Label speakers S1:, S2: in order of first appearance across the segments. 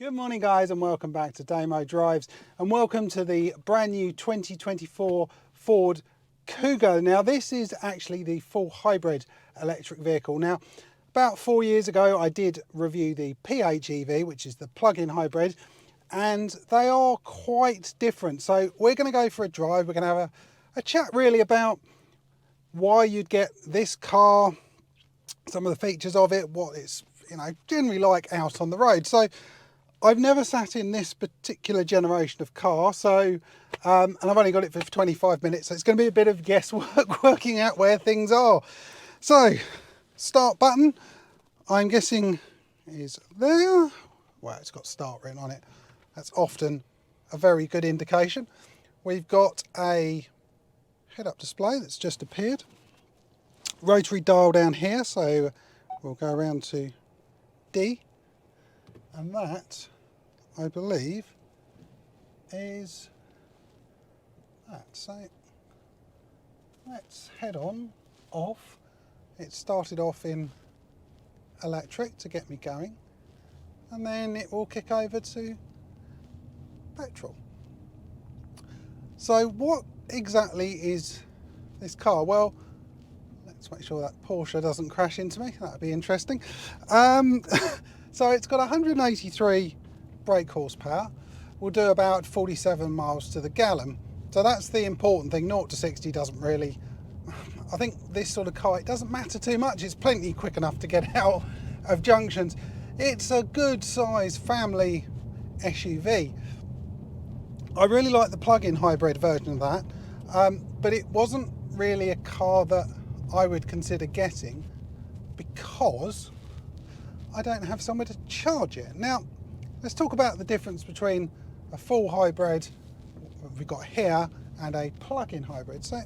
S1: Good morning guys, and welcome back to Damo Drives, and welcome to the brand new 2024 Ford Kuga. Now this is actually the full hybrid electric vehicle. Now about 4 years ago I did review the PHEV, which is the plug-in hybrid, and they are quite different. So we're going to go for a drive. We're going to have a chat really about why you'd get this car, some of the features of it, what it's generally like out on the road. So I've never sat in this particular generation of car, so and I've only got it for 25 minutes, so it's going to be a bit of guesswork working out where things are. So, start button, I'm guessing is there. Well, it's got start written on it. That's often a very good indication. We've got a head-up display that's just appeared. Rotary dial down here, so we'll go around to D. And that, I believe, is that. So let's head on off. It started off in electric to get me going, and then it will kick over to petrol. So what exactly is this car? Well, let's make sure that Porsche doesn't crash into me. That would be interesting. So it's got 183 brake horsepower. We'll do about 47 miles to the gallon. So that's the important thing. 0 to 60 doesn't really, I think this sort of car, it doesn't matter too much. It's plenty quick enough to get out of junctions. It's a good size family SUV. I really like the plug-in hybrid version of that, but it wasn't really a car that I would consider getting because I don't have somewhere to charge it. Now, let's talk about the difference between a full hybrid, what we've got here, and a plug-in hybrid. So,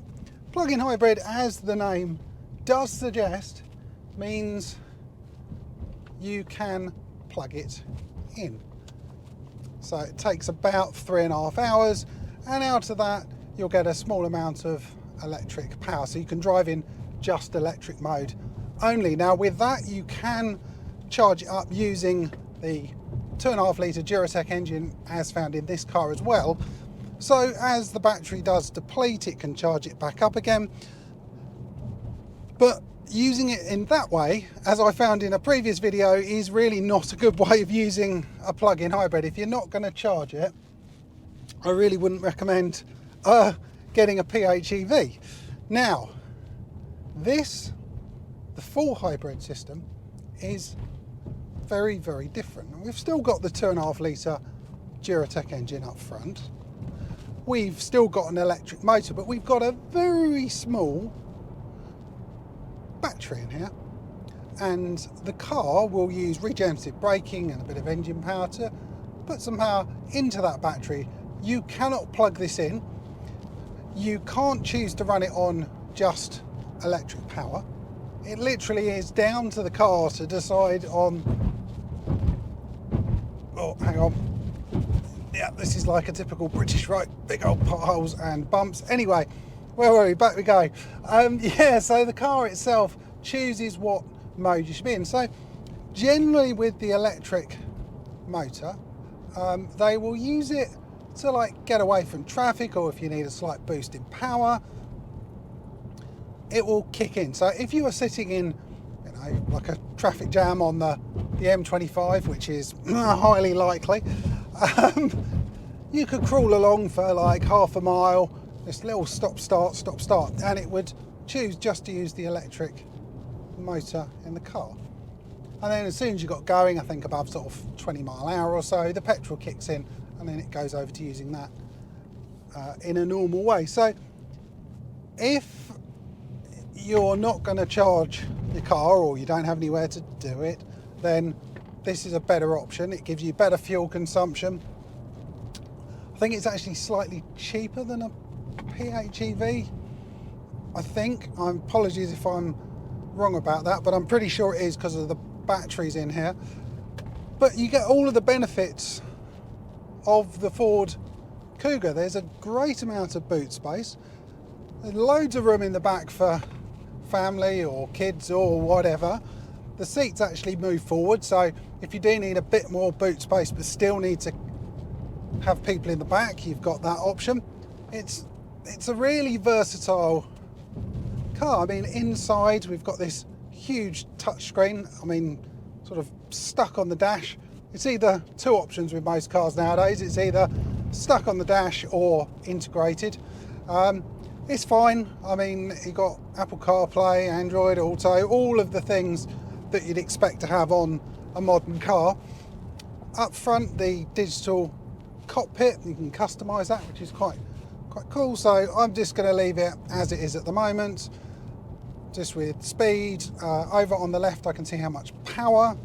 S1: plug-in hybrid, as the name does suggest, means you can plug it in. So it takes about 3.5 hours, and out of that, you'll get a small amount of electric power. So you can drive in just electric mode only. Now with that, you can charge it up using the 2.5 litre Duratec engine as found in this car as well. So as the battery does deplete, it can charge it back up again. But using it in that way, as I found in a previous video, is really not a good way of using a plug-in hybrid. If you're not going to charge it, I really wouldn't recommend getting a PHEV. Now, the full hybrid system is very, very different. We've still got the 2.5 litre Duratec engine up front. We've still got an electric motor, but we've got a very small battery in here. And the car will use regenerative braking and a bit of engine power to put some power into that battery. You cannot plug this in. You can't choose to run it on just electric power. It literally is down to the car to decide on, oh, hang on. Yeah, this is like a typical British road, big old potholes and bumps. Anyway, where were we? Back we go. Yeah, so the car itself chooses what mode you should be in. So generally with the electric motor, they will use it to like get away from traffic, or if you need a slight boost in power, it will kick in. So if you are sitting in, like a traffic jam on the M25, which is highly likely, you could crawl along for like half a mile, this little stop start, and it would choose just to use the electric motor in the car. And then as soon as you got going, I think above sort of 20 mile an hour or so, the petrol kicks in, and then it goes over to using that in a normal way. So if you're not going to charge your car, or you don't have anywhere to do it, then this is a better option. It gives you better fuel consumption. I think it's actually slightly cheaper than a PHEV, I think. Apologies if I'm wrong about that, but I'm pretty sure it is because of the batteries in here. But you get all of the benefits of the Ford Kuga. There's a great amount of boot space. There's loads of room in the back for family or kids or whatever. the seats actually move forward, so if you do need a bit more boot space but still need to have people in the back, you've got that option. It's a really versatile car. I mean, inside we've got this huge touchscreen, I mean, sort of stuck on the dash. It's either two options with most cars nowadays. It's either stuck on the dash or integrated. It's fine. I mean, you've got Apple CarPlay, Android Auto, all of the things that you'd expect to have on a modern car. Up front, the digital cockpit, you can customise that, which is quite cool. So I'm just going to leave it as it is at the moment, just with speed. Over on the left I can see how much power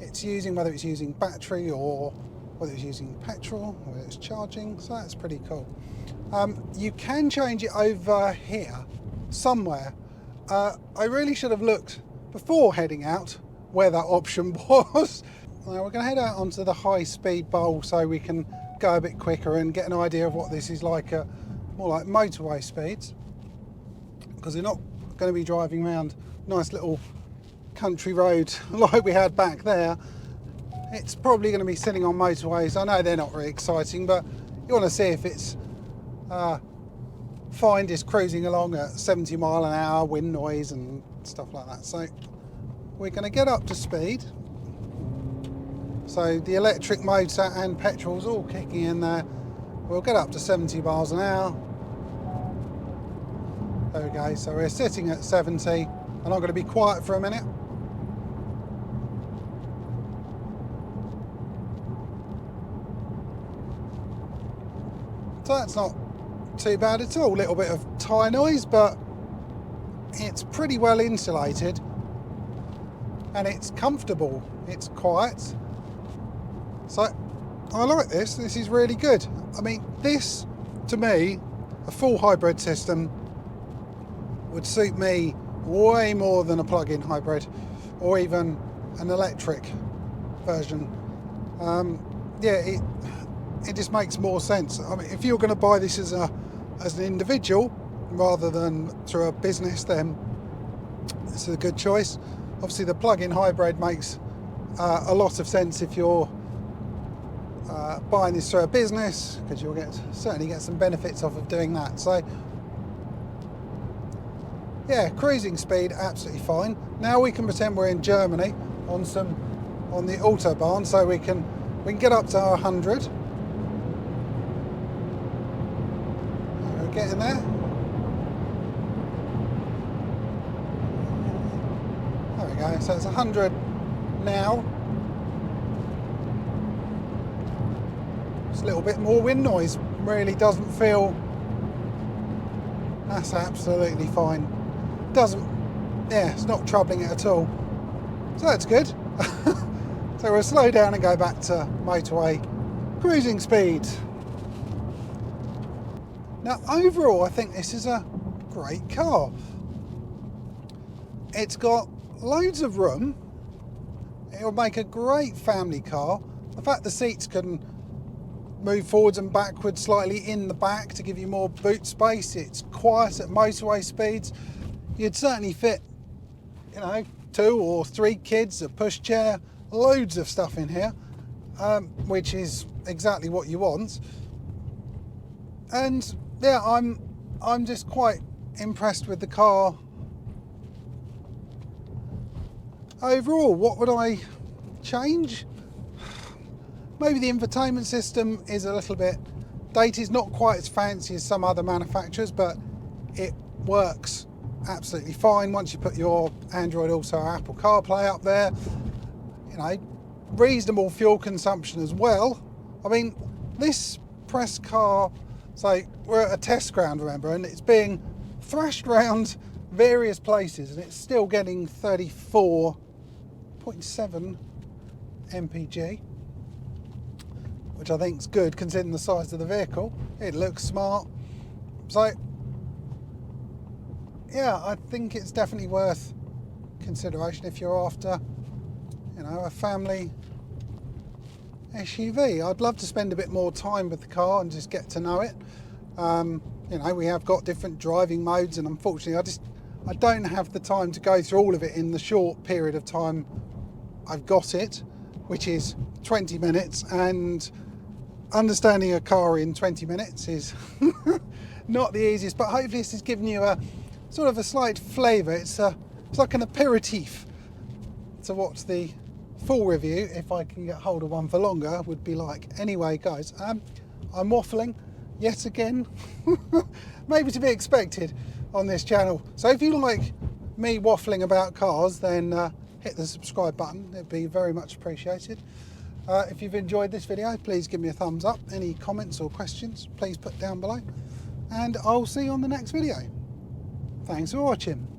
S1: it's using, whether it's using battery or whether it's using petrol, whether it's charging, so that's pretty cool. You can change it over here somewhere. I really should have looked before heading out where that option was. Now we're going to head out onto the high speed bowl so we can go a bit quicker and get an idea of what this is like at more like motorway speeds, because we're not going to be driving around nice little country road like we had back there. It's probably going to be sitting on motorways. I know they're not very exciting, but you want to see if it's fine just cruising along at 70 mile an hour, wind noise and stuff like that. So we're going to get up to speed. So the electric motor and petrol's all kicking in there. We'll get up to 70 miles an hour. There we go. So we're sitting at 70, and I'm going to be quiet for a minute. So that's not too bad at all. A little bit of tyre noise, but it's pretty well insulated and it's comfortable. It's quiet. So I like this. This is really good. I mean, this, to me, a full hybrid system would suit me way more than a plug-in hybrid or even an electric version. Yeah, it just makes more sense. I mean, if you're going to buy this as an individual rather than through a business, then it's a good choice. Obviously, the plug-in hybrid makes a lot of sense if you're buying this through a business, because you'll certainly get some benefits off of doing that. So yeah, cruising speed absolutely fine. Now we can pretend we're in Germany on the autobahn, so we can get up to 100. We're getting there. There we go. So it's 100 now. Just a little bit more wind noise. Really doesn't feel. That's absolutely fine. Yeah, it's not troubling it at all. So that's good. So we'll slow down and go back to motorway cruising speed. Now overall, I think this is a great car. It's got loads of room. It'll make a great family car. The fact the seats can move forwards and backwards slightly in the back to give you more boot space. It's quiet at motorway speeds. You'd certainly fit, 2 or 3 kids, a pushchair, loads of stuff in here, which is exactly what you want. And yeah, I'm just quite impressed with the car. Overall, what would I change? Maybe the infotainment system is a little bit dated. It's not quite as fancy as some other manufacturers, but it works absolutely fine once you put your Android Auto or Apple CarPlay up there. Reasonable fuel consumption as well. I mean, this press car, so we're at a test ground, remember, and it's being thrashed around various places, and it's still getting 34.7 mpg, which I think is good considering the size of the vehicle. It looks smart. So yeah, I think it's definitely worth consideration if you're after, a family SUV. I'd love to spend a bit more time with the car and just get to know it. We have got different driving modes, and unfortunately I don't have the time to go through all of it in the short period of time I've got it, which is 20 minutes, and understanding a car in 20 minutes is not the easiest, but hopefully this is giving you a sort of a slight flavour. It's like an aperitif to what the full review, if I can get hold of one for longer, would be like. Anyway guys, I'm waffling yet again, maybe to be expected on this channel. So if you like me waffling about cars, then hit the subscribe button, it'd be very much appreciated. If you've enjoyed this video, please give me a thumbs up. Any comments or questions, please put down below. And I'll see you on the next video. Thanks for watching.